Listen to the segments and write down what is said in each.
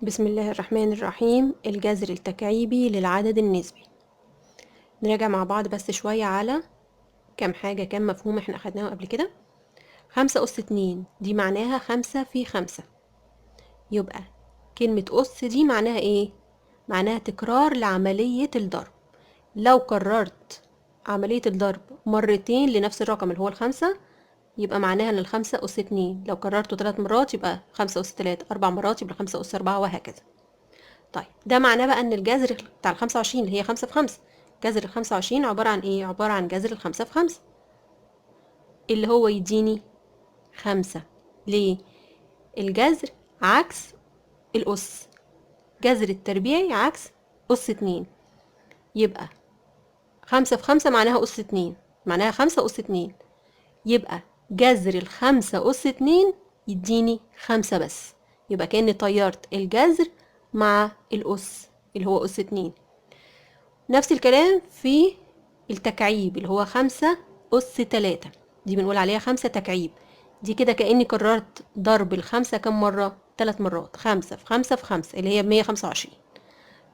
بسم الله الرحمن الرحيم. الجذر التكعيبي للعدد النسبي. نراجع مع بعض بس شوية على كام حاجة، كام مفهوم احنا أخدناهم قبل كده. 5 أس 2 دي معناها 5 في 5. يبقى كلمة أس دي معناها ايه؟ معناها تكرار لعملية الضرب. لو كررت عملية الضرب مرتين لنفس الرقم اللي هو ال5، يبقى معناها ان ال5 أس 2 لو كررته 3 مرات يبقى 5 أس 3، 4 مرات يبقى 5 أس 4، وهكذا. طيب ده معناه بقى ان الجذر بتاع ال25 اللي هي 5 في 5، جذر ال25 عبارة عن ايه؟ عبارة عن جذر ال5 في 5 اللي هو يديني 5. ليه؟ الجذر عكس الأس، جذر التربيعي عكس أس 2. يبقى 5 في 5 معناها أس 2، معناها 5 أس 2. يبقى جذر ال5 أس 2 يديني 5 بس. يبقى كأني طيرت الجذر مع الأس اللي هو أس 2. نفس الكلام في التكعيب اللي هو 5 أس 3، دي بنقول عليها 5 تكعيب. دي كده كأني كررت ضرب ال5 كم مرة؟ 3 مرات. 5 في 5 في 5 اللي هي 125.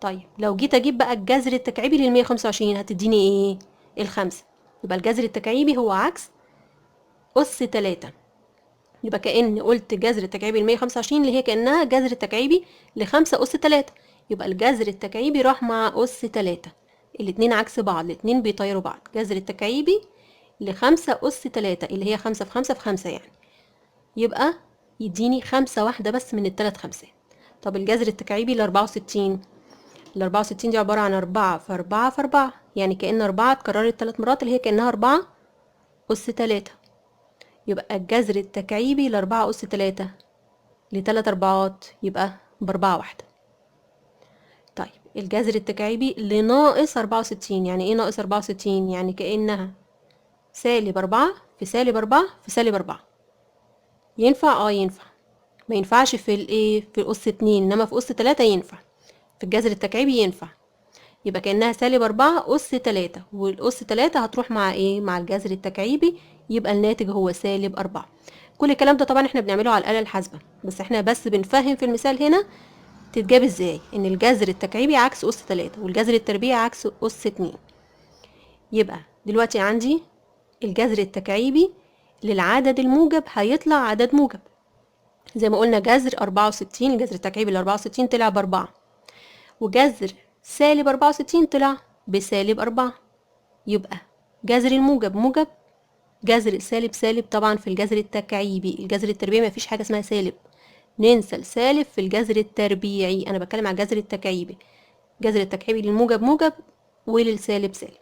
طيب لو جيت أجيب بقى الجذر التكعيبي لل125 هتديني ايه؟ ال5. يبقى الجذر التكعيبي هو عكس أس 3. يبقى كأني قلت جذر التكعيبي ل125 اللي هي كأنها جذر التكعيبي ل5 أس 3. يبقى الجذر التكعيبي راح مع أس 3. الاتنين عكس بعض، الاتنين بيطيروا بعض. جذر التكعيبي ل5 أس 3 اللي هي 5 في 5 في 5 يعني. يبقى يديني 5 واحدة بس من ال3 5. طب الجذر التكعيبي ل64، ال64 دي عبارة عن 4 في 4 في 4، يعني كأن 4 اتكررت 3 مرات اللي هي كأنها 4 أس 3. يبقى الجذر التكعيبي ل4 أس 3 ل3 أربعات يبقى ب4 واحدة. طيب الجذر التكعيبي لناقص 64، يعني ايه ناقص 64؟ يعني كأنها -4 في -4 في -4. ينفع؟ ينفع. ما ينفعش في الايه، في الأس 2، انما في أس 3 ينفع. في الجذر التكعيبي ينفع. يبقى كأنها -4 أس 3، والأس 3 هتروح مع ايه؟ مع الجذر التكعيبي، يبقى الناتج هو -4. كل الكلام ده طبعا احنا بنعمله على الآلة الحاسبة، بس احنا بس بنفهم في المثال هنا تتجاب ازاي ان الجذر التكعيبي عكس أس 3 والجذر التربيعي عكس أس 2. يبقى دلوقتي عندي الجذر التكعيبي للعدد الموجب هيطلع عدد موجب. زي ما قلنا جذر 64، الجذر التكعيبي ل64 طلع ب4، وجذر -64 طلع بسالب 4. يبقى جذر الموجب موجب، جذر السالب سالب. طبعا في الجذر التكعيبي، الجذر التربيعي مفيش حاجة اسمها سالب، ننسى السالب في الجذر التربيعي. انا بتكلم على الجذر التكعيبي. الجذر التكعيبي للموجب موجب وللسالب سالب.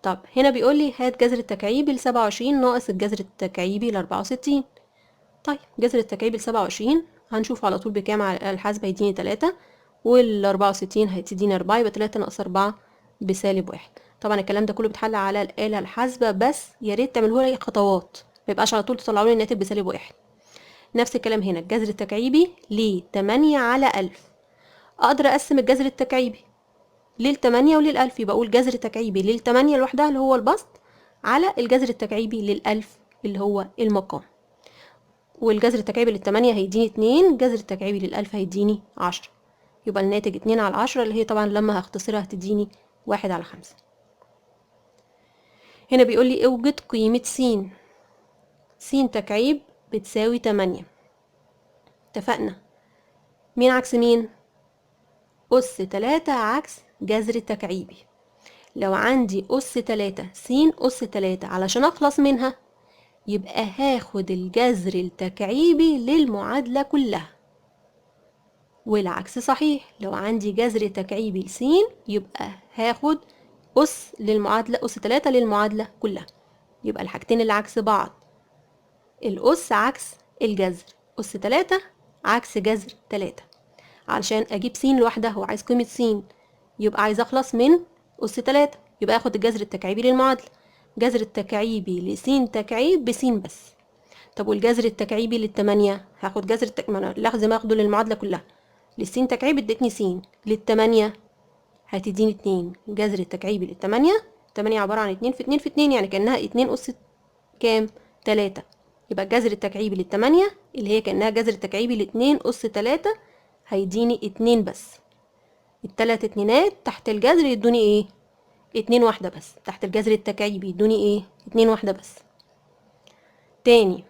طب هنا بيقول لي هات جذر التكعيبي ل27 ناقص الجذر التكعيبي ل64. طيب جذر التكعيبي ل27 هنشوف على طول بكام على الحاسبة، هيديني 3، وال64 هتديني 4، يبقى 3 ناقص 4 بسالب 1. طبعا الكلام ده كله بيتحل على الآلة الحاسبة، بس يا ريت تعملوه لي خطوات، ما يبقاش على طول تطلعوا لي الناتج بسالب 1. نفس الكلام هنا، الجذر التكعيبي ل 8 على 1000. أقدر أقسم الجذر التكعيبي لل8 ولل1000، يبقى أقول جذر تكعيبي لل8 لوحدها اللي هو البسط، على الجذر التكعيبي لل1000 اللي هو المقام. والجذر التكعيبي لل8 هيديني 2، الجذر التكعيبي لل1000 هيديني 10. يبقى الناتج 2 على 10 اللي هي طبعا لما هختصرها هتديني 1 على 5. هنا بيقول لي اوجد قيمة س. س تكعيب بتساوي 8. اتفقنا مين عكس مين؟ أس 3 عكس جذر التكعيبي. لو عندي أس 3 س أس 3 علشان أخلص منها يبقى هاخد الجذر التكعيبي للمعادلة كلها، والعكس صحيح. لو عندي جذر تكعيبي لس يبقى هاخد أس للمعادلة، أس 3 للمعادلة كلها. يبقى الحاجتين اللي عكس بعض، الأس عكس الجذر، أس 3 عكس جذر 3. علشان أجيب س لوحدها وعايز قيمة س، يبقى عايز أخلص من أس 3، يبقى آخد الجذر التكعيبي للمعادلة. جذر التكعيبي لس تكعيب بس بس. طب والجذر التكعيبي لل8 هاخد جذر ما أنا لازم أخده للمعادلة كلها. للس تكعيب ادتني س، لل8 هتديني 2. جذر التكعيبي لل8، 8 عبارة عن 2 في 2 في 2، يعني كأنها 2 أس كام؟ 3. يبقى الجذر التكعيبي لل8 اللي هي كأنها جذر التكعيبي ل2 أس 3 هيديني 2 بس. ال3 اتنينات تحت الجذر يدوني ايه؟ 2 واحدة بس. تحت الجذر التكعيبي يدوني ايه؟ 2 واحدة بس. تاني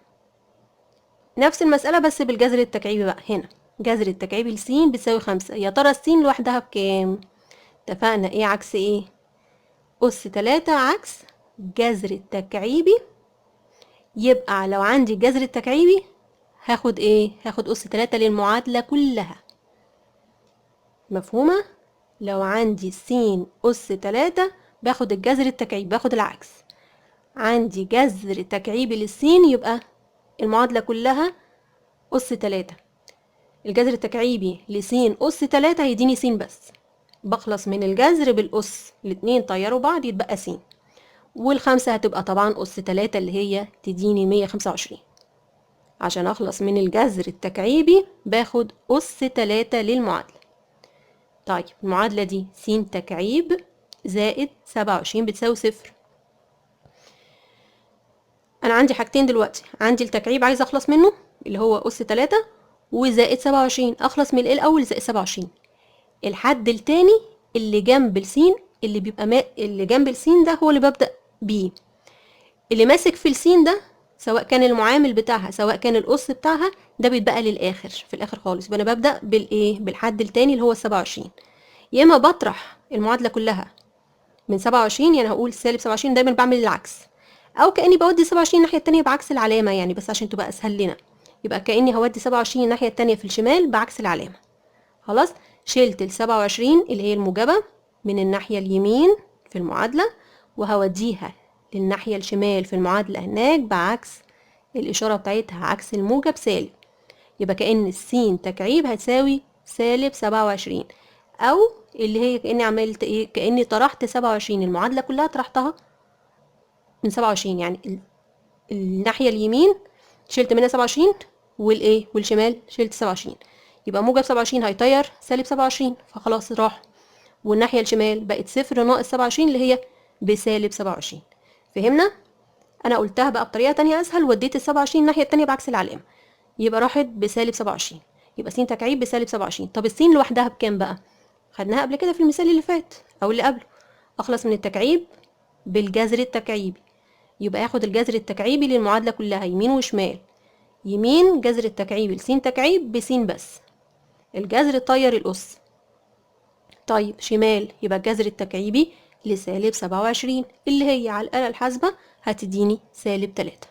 نفس المسألة بس بالجذر التكعيبي بقى. هنا جذر التكعيبي لس بتساوي 5. يا ترى الس لوحدها بكام؟ اتفقنا ايه عكس ايه؟ أس 3 عكس جذر التكعيبي. يبقى لو عندي الجذر التكعيبي هاخد ايه؟ هاخد أس 3 للمعادلة كلها. مفهومة؟ لو عندي س أس 3 باخد الجذر التكعيبي، باخد العكس. عندي جذر تكعيبي للسين يبقى المعادلة كلها أس 3. الجذر التكعيبي لس أس 3 هيديني س بس. بخلص من الجذر بالأس، الاتنين طيروا بعض يتبقى س. والخمسة هتبقى طبعا أس 3 اللي هي تديني 125. عشان أخلص من الجذر التكعيبي باخد أس 3 للمعادلة. طيب المعادلة دي س تكعيب زائد 27 بتساوي 0. أنا عندي حاجتين دلوقتي. عندي التكعيب عايزة أخلص منه اللي هو أس 3 وزائد 27. أخلص من الأول زائد 27. الحد التاني اللي جنب السين اللي بيبقى اللي جنب السين ده هو اللي ببدأ بيه. اللي ماسك في السين ده سواء كان المعامل بتاعها سواء كان الأس بتاعها ده بيتبقى للآخر في الآخر خالص. يبقى أنا ببدأ بالإيه؟ بالحد التاني اللي هو 27. يا إما بطرح المعادلة كلها من 27، يعني هقول سالب 27. دايما بعمل العكس، أو كأني بودي 27 الناحية التانية بعكس العلامة، يعني بس عشان تبقى أسهل لنا. يبقى كأني هودي 27 الناحية التانية في الشمال بعكس العلامة. خلاص شلت ال 27 اللي هي الموجبة من الناحية اليمين في المعادلة وهوديها للناحية الشمال في المعادلة هناك بعكس الإشارة بتاعتها، عكس الموجب سالب. يبقى كأن السين تكعيب هتساوي سالب 27، أو اللي هي كأني عملت إيه؟ كأني طرحت 27. المعادلة كلها طرحتها من 27، يعني الناحية اليمين شلت منها 27 والإيه والشمال شلت 27. يبقى موجب 27 هيطير سالب 27 فخلاص راح، والناحية الشمال بقت 0 ناقص 27 اللي هي بسالب 27. فهمنا؟ أنا قلتها بقى بطريقة تانية أسهل، وديت ال 27 الناحية التانية بعكس العلامة يبقى راحت بسالب 27. يبقى س تكعيب بسالب 27. طب السين لوحدها بكام بقى؟ خدناها قبل كده في المثال اللي فات أو اللي قبله. أخلص من التكعيب بالجذر التكعيبي. يبقى ياخد الجذر التكعيبي للمعادلة كلها يمين وشمال. يمين جذر التكعيبي لس تكعيب بس بس، الجذر طير الأس. طيب شمال يبقى الجذر التكعيبي لسالب 27 اللي هي على الآلة الحاسبة هتديني سالب 3.